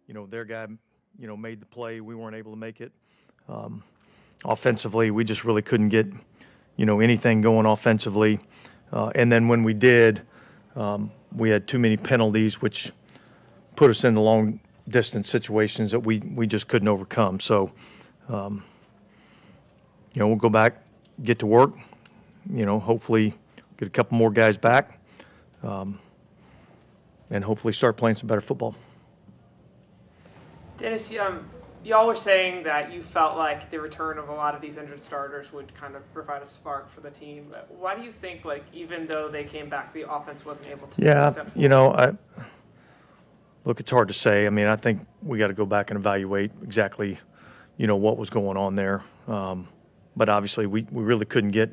their guy, made the play. We weren't able to make it. Offensively, we just really couldn't get, anything going offensively. And then when we did, we had too many penalties, which put us into long distance situations that we just couldn't overcome. So, we'll go back, get to work, hopefully get a couple more guys back, and hopefully start playing some better football. Dennis, y'all were saying that you felt like the return of a lot of these injured starters would kind of provide a spark for the team. But why do you think, even though they came back, the offense wasn't able to? Yeah, look, it's hard to say. I mean, I think we got to go back and evaluate exactly, what was going on there. But obviously, we really couldn't get,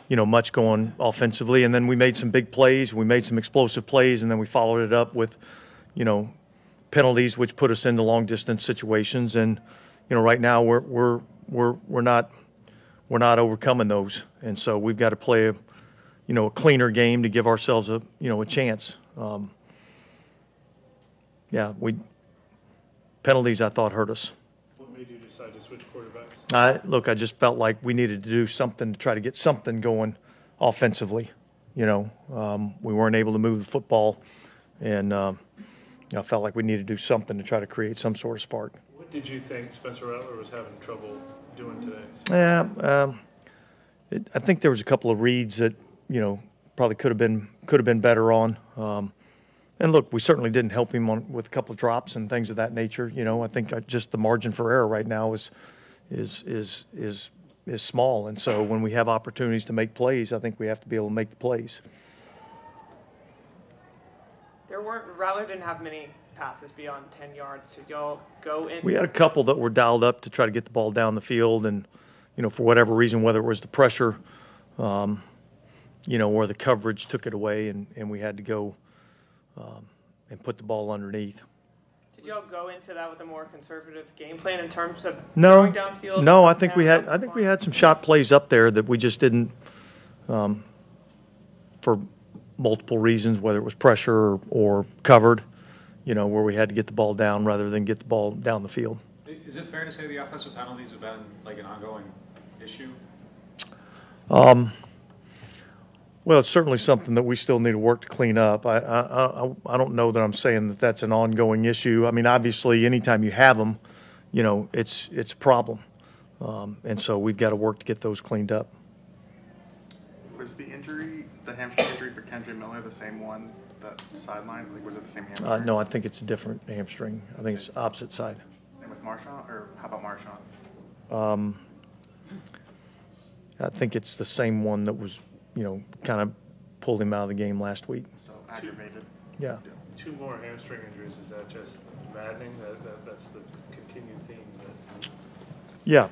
much going offensively. And then we made some big plays. We made some explosive plays, and then we followed it up with, penalties, which put us into long distance situations. And right now we're not overcoming those. And so we've got to play a cleaner game to give ourselves a chance. Penalties I thought hurt us. What made you decide to switch quarterbacks? I just felt like we needed to do something to try to get something going offensively. We weren't able to move the football, and I felt like we needed to do something to try to create some sort of spark. What did you think Spencer Rattler was having trouble doing today? Yeah, I think there was a couple of reads that probably could have been better on. And look, we certainly didn't help him with a couple of drops and things of that nature. I think just the margin for error right now is small, and so when we have opportunities to make plays, I think we have to be able to make the plays. Rattler didn't have many passes beyond 10 yards. Did y'all go in? We had a couple that were dialed up to try to get the ball down the field, and for whatever reason, whether it was the pressure, or the coverage took it away, and we had to go and put the ball underneath. Did y'all go into that with a more conservative game plan in terms of throwing downfield? No, I think we had some shot plays up there that we just didn't, for multiple reasons, whether it was pressure or covered, where we had to get the ball down rather than get the ball down the field. Is it fair to say the offensive penalties have been an ongoing issue? Well, it's certainly something that we still need to work to clean up. I don't know that I'm saying that that's an ongoing issue. I mean, obviously, anytime you have them, it's a problem, and so we've got to work to get those cleaned up. Was the hamstring injury for Kendre Miller, the same one that sideline? Was it the same hamstring? No, I think it's a different hamstring. I think it's opposite side. Same with Marshawn, or how about Marshawn? I think it's the same one that was, kind of pulled him out of the game last week. So aggravated. Yeah. 2 more hamstring injuries. Is that just maddening? That's the continued theme. Yeah.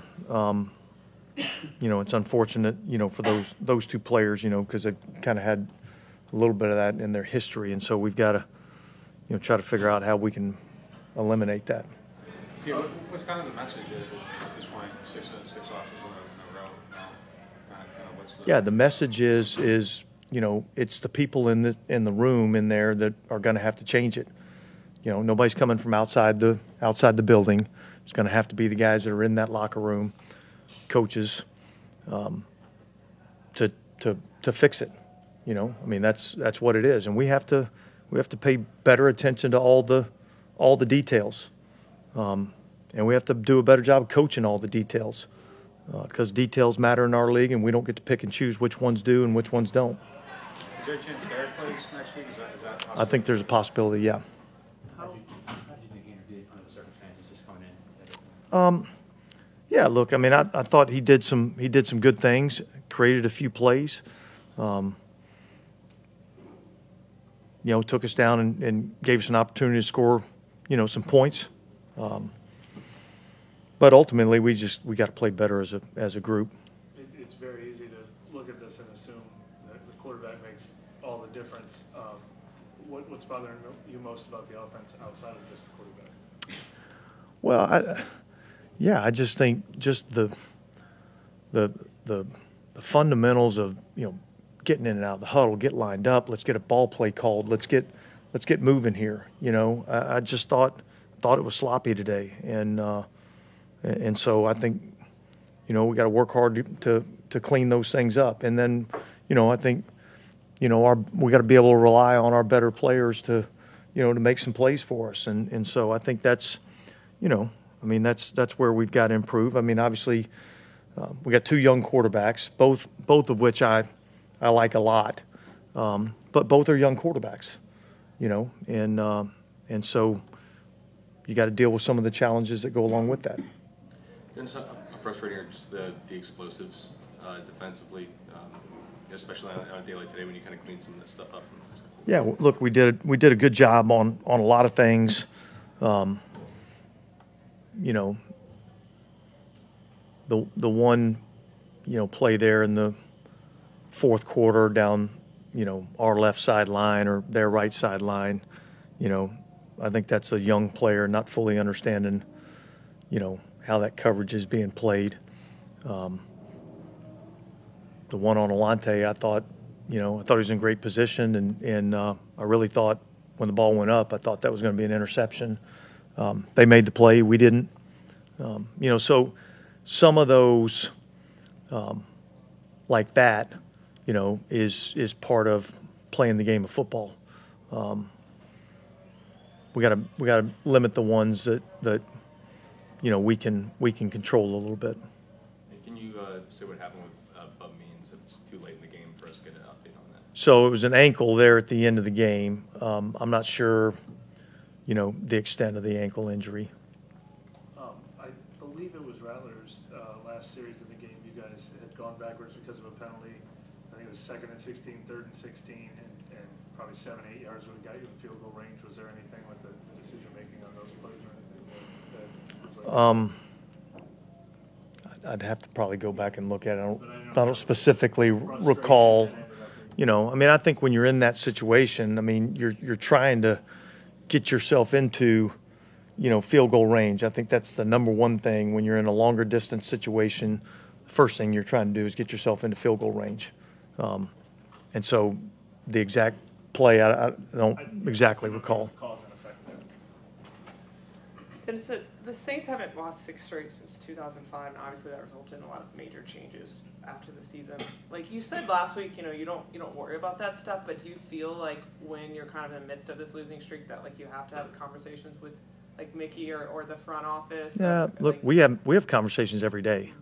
It's unfortunate, for those 2 players, because they kind of had a little bit of that in their history, and so we've got to, try to figure out how we can eliminate that. Yeah, what's kind of the message at this point? 6 losses in a row now. Yeah, the message is it's the people in the room in there that are going to have to change it. Nobody's coming from outside the building. It's going to have to be the guys that are in that locker room, coaches, to fix it. I mean, that's what it is, and we have to pay better attention to all the details, and we have to do a better job of coaching all the details, because details matter in our league, and we don't get to pick and choose which ones do and which ones don't. Is there a chance Derek plays next week? Is that possible? I think there's a possibility, yeah. How do you think Andrew did under the circumstances just coming in? Yeah, look, I mean, I thought he did some good things, created a few plays, took us down and gave us an opportunity to score, some points. But ultimately, we got to play better as a group. It's very easy to look at this and assume that the quarterback makes all the difference. What's bothering you most about the offense outside of just the quarterback? Well, I just think the fundamentals of getting in and out of the huddle, get lined up, let's get a ball play called, let's get moving here. I just thought thought it was sloppy today, and so I think, you know, we got to work hard to clean those things up, and then, you know, I think, you know, we got to be able to rely on our better players to, you know, to make some plays for us, and so I think that's, you know, I mean that's where we've got to improve. I mean, obviously, we got 2 young quarterbacks, both of which I like a lot, but both are young quarterbacks, you know, and so you got to deal with some of the challenges that go along with that. Dennis, how frustrating are just the explosives defensively, especially on a day like today when you kind of clean some of this stuff up from the last couple of Yeah, well, look, we did a good job on a lot of things. You know, the one, you know, play there in the fourth quarter down, you know, our left sideline or their right sideline, you know, I think that's a young player not fully understanding, you know, how that coverage is being played. The one on Alante, I thought he was in great position, and I really thought when the ball went up, I thought that was going to be an interception. They made the play, we didn't. You know, so some of those like that, you know, is part of playing the game of football. We gotta limit the ones that you know we can control a little bit. And can you say what happened with Bub Means? It's too late in the game for us to get an update on that. So it was an ankle there at the end of the game. I'm not sure, you know, the extent of the ankle injury. I believe it was Rattlers last series of the game. You guys had gone backwards because of a penalty. I think it was 2nd and 16, 3rd and 16, and probably 7-8 yards would have got you in field goal range. Was there anything with the decision making on those plays or anything that was like I'd have to probably go back and look at it. I don't specifically recall. You know, I mean, I think when you're in that situation, I mean, you're trying to get yourself into, you know, field goal range. I think that's the number one thing when you're in a longer distance situation. The first thing you're trying to do is get yourself into field goal range. And so the exact play, I don't exactly recall. cause and effect there? Dennis, the Saints haven't lost 6 straight since 2005, and obviously that resulted in a lot of major changes after the season. Like you said last week, you know, you don't worry about that stuff, but do you feel like when you're kind of in the midst of this losing streak that like you have to have conversations with like Mickey or the front office? Yeah, look, we have conversations every day.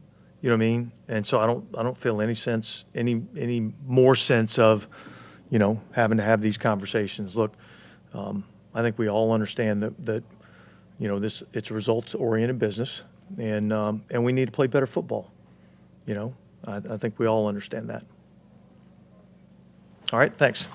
You know what I mean? And so I don't feel any more sense of, you know, having to have these conversations. Look, I think we all understand that you know, it's a results-oriented business, and we need to play better football. You know, I think we all understand that. All right, thanks.